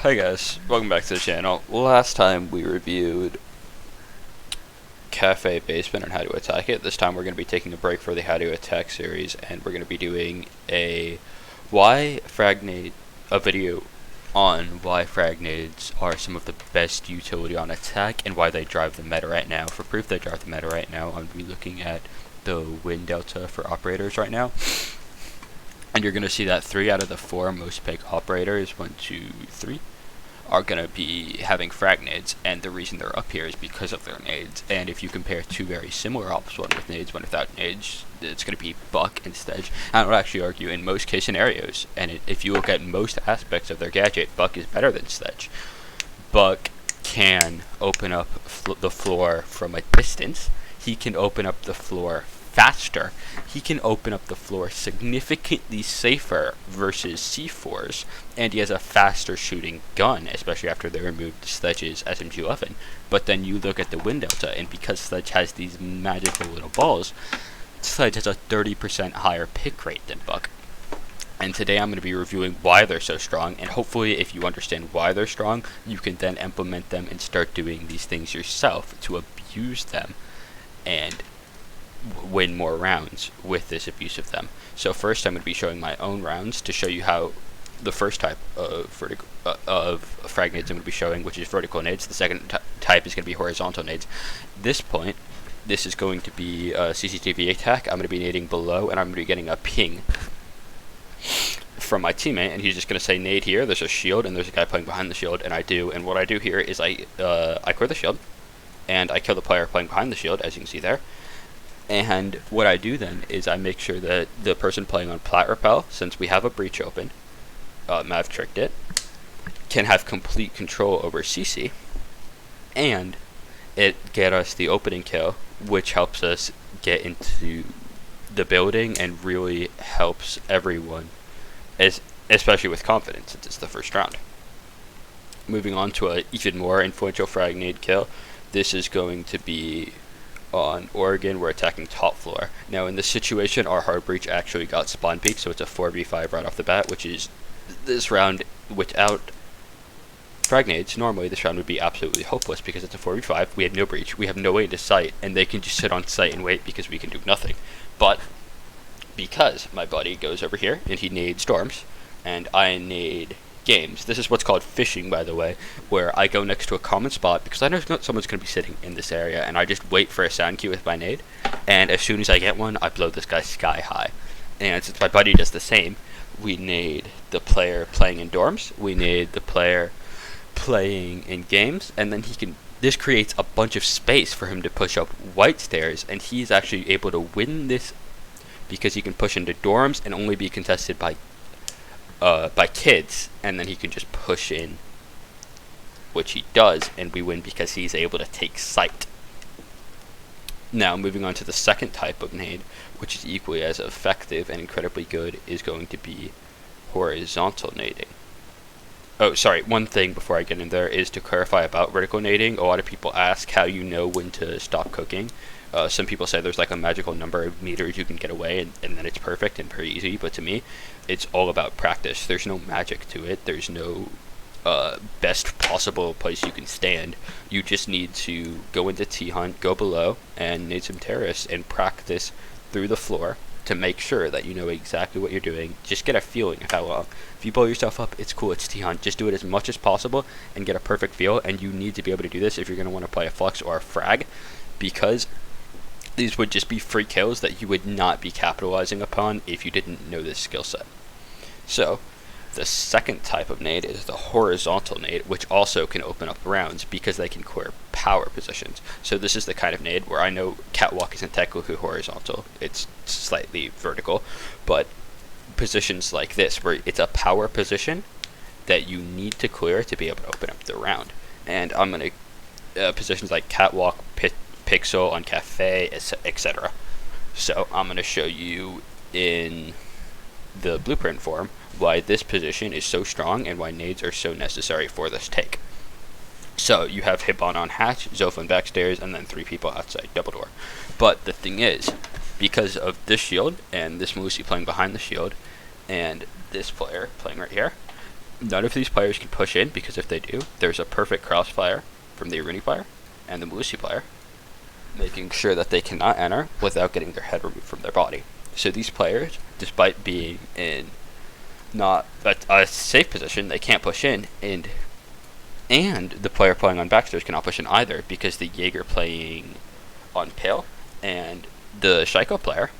Hi guys, welcome back to the channel. Last time we reviewed Cafe Basement and how to attack it. This time we're going to be taking a break for the How to Attack series, and we're going to be doing a video on why frag nades are some of the best utility on attack and why they drive the meta right now. For proof they drive the meta right now, I'm going to be looking at the win delta for operators right now. And you're going to see that 3 out of the 4 most picked operators, 1, 2, 3, are going to be having frag nades, and the reason they're up here is because of their nades. And if you compare two very similar ops, one with nades, one without nades, it's going to be Buck and Sledge. I would actually argue in most case scenarios, and if you look at most aspects of their gadget, Buck is better than Sledge. Buck can open up the floor from a distance. He can open up the floor faster. He can open up the floor significantly safer versus C4s, and he has a faster shooting gun, especially after they removed Sledge's SMG-11. But then you look at the win delta, and because Sledge has these magical little balls, Sledge has a 30% higher pick rate than Buck. And today I'm going to be reviewing why they're so strong, and hopefully if you understand why they're strong, you can then implement them and start doing these things yourself to abuse them and win more rounds with this abuse of them. So first I'm going to be showing my own rounds to show you how the first type of frag nades I'm going to be showing, which is vertical nades. The second type is going to be horizontal nades. This is going to be a CCTV attack. I'm going to be nading below, and I'm going to be getting a ping from my teammate, and he's just going to say nade here. There's a shield, and there's a guy playing behind the shield, and and what I do here is I clear the shield, and I kill the player playing behind the shield, as you can see there. And what I do then is I make sure that the person playing on plat repel, since we have a breach open, Mav tricked it, can have complete control over CC, and it get us the opening kill, which helps us get into the building and really helps everyone, especially with confidence, since it's the first round. Moving on to an even more influential frag nade kill, this is going to be on Oregon. We're attacking top floor. Now in this situation, our hard breach actually got spawn peek, so it's a 4v5 right off the bat, which is this round without frag nades. Normally this round would be absolutely hopeless because it's a 4v5. We have no breach, we have no way into sight, and they can just sit on site and wait because we can do nothing. But because my buddy goes over here and he nades storms, and I nade games. This is what's called fishing, by the way, where I go next to a common spot because I know someone's going to be sitting in this area, and I just wait for a sound cue with my nade, and as soon as I get one, I blow this guy sky high. And since my buddy does the same, we nade the player playing in dorms, we nade the player playing in games, and then this creates a bunch of space for him to push up white stairs, and he's actually able to win this because he can push into dorms and only be contested by kids, and then he can just push in, which he does, and we win because he's able to take sight. Now moving on to the second type of nade, which is equally as effective and incredibly good, is going to be horizontal nading. Oh, sorry, one thing before I get in there is to clarify about vertical nading. A lot of people ask how you know when to stop cooking. Some people say there's like a magical number of meters you can get away, and then it's perfect and very easy, but to me, it's all about practice. There's no magic to it. There's no best possible place you can stand. You just need to go into T-Hunt, go below, and nade some terrorists, and practice through the floor to make sure that you know exactly what you're doing. Just get a feeling of how long. If you blow yourself up, it's cool, it's T-Hunt. Just do it as much as possible and get a perfect feel, and you need to be able to do this if you're going to want to play a flux or a frag, because these would just be free kills that you would not be capitalizing upon if you didn't know this skill set. So, the second type of nade is the horizontal nade, which also can open up rounds because they can clear power positions. So this is the kind of nade where I know catwalk isn't technically horizontal, it's slightly vertical, but positions like this, where it's a power position that you need to clear to be able to open up the round. And I'm going to, positions like catwalk, pixel on cafe, etc. So I'm going to show you in the blueprint form why this position is so strong and why nades are so necessary for this take. So you have Hibon on hatch, Zofan backstairs, and then 3 people outside double door. But the thing is, because of this shield and this Malusi playing behind the shield and this player playing right here, None of these players can push in, because if they do, there's a perfect crossfire from the Iruni player and the Malusi player, making sure that they cannot enter without getting their head removed from their body. So these players, despite being in not a safe position, they can't push in, and the player playing on backstairs cannot push in either, because the Jaeger playing on Pale and the Shaiko player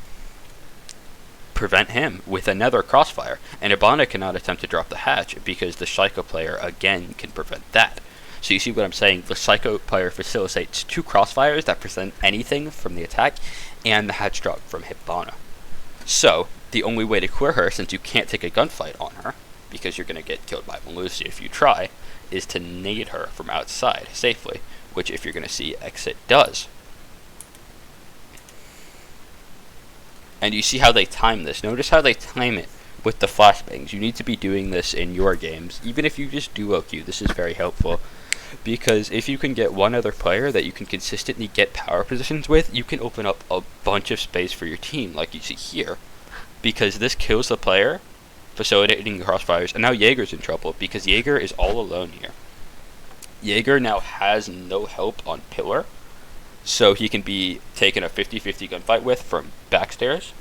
prevent him with another crossfire, and Hibana cannot attempt to drop the hatch because the Shaiko player again can prevent that. So you see what I'm saying? The Shaiko player facilitates 2 crossfires that prevent anything from the attack, and the hatch drop from Hibana. So the only way to clear her, since you can't take a gunfight on her, because you're going to get killed by Malusi if you try, is to nade her from outside safely, which, if you're going to see, Exit does. And you see how they time this. Notice how they time it with the flashbangs. You need to be doing this in your games. Even if you just duo queue, this is very helpful. Because if you can get one other player that you can consistently get power positions with, you can open up a bunch of space for your team, like you see here. Because this kills the player facilitating the crossfires, and now Jaeger's in trouble, because Jaeger is all alone here. Jaeger now has no help on Pillar, so he can be taken a 50-50 gunfight with from backstairs,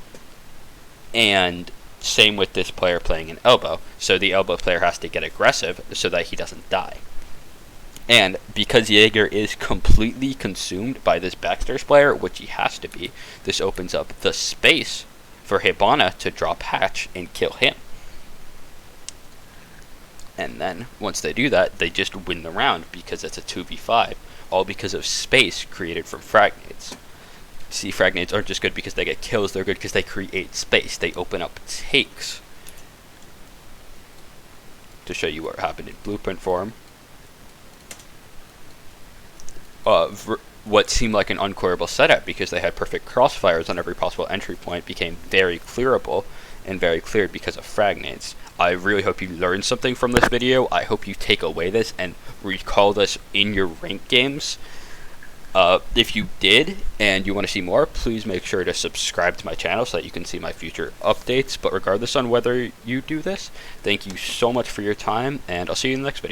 and same with this player playing an elbow, so the elbow player has to get aggressive so that he doesn't die. And because Jaeger is completely consumed by this backstairs player, which he has to be, this opens up the space for Hibana to drop hatch and kill him. And then, once they do that, they just win the round because it's a 2v5, all because of space created from frag nades. See, frag nades aren't just good because they get kills, they're good because they create space. They open up takes. To show you what happened in blueprint form. What seemed like an unclearable setup because they had perfect crossfires on every possible entry point became very clearable and very cleared because of frag nades. I really hope you learned something from this video. I hope you take away this and recall this in your rank games. If you did and you want to see more, please make sure to subscribe to my channel so that you can see my future updates. But regardless on whether you do this, thank you so much for your time, and I'll see you in the next video.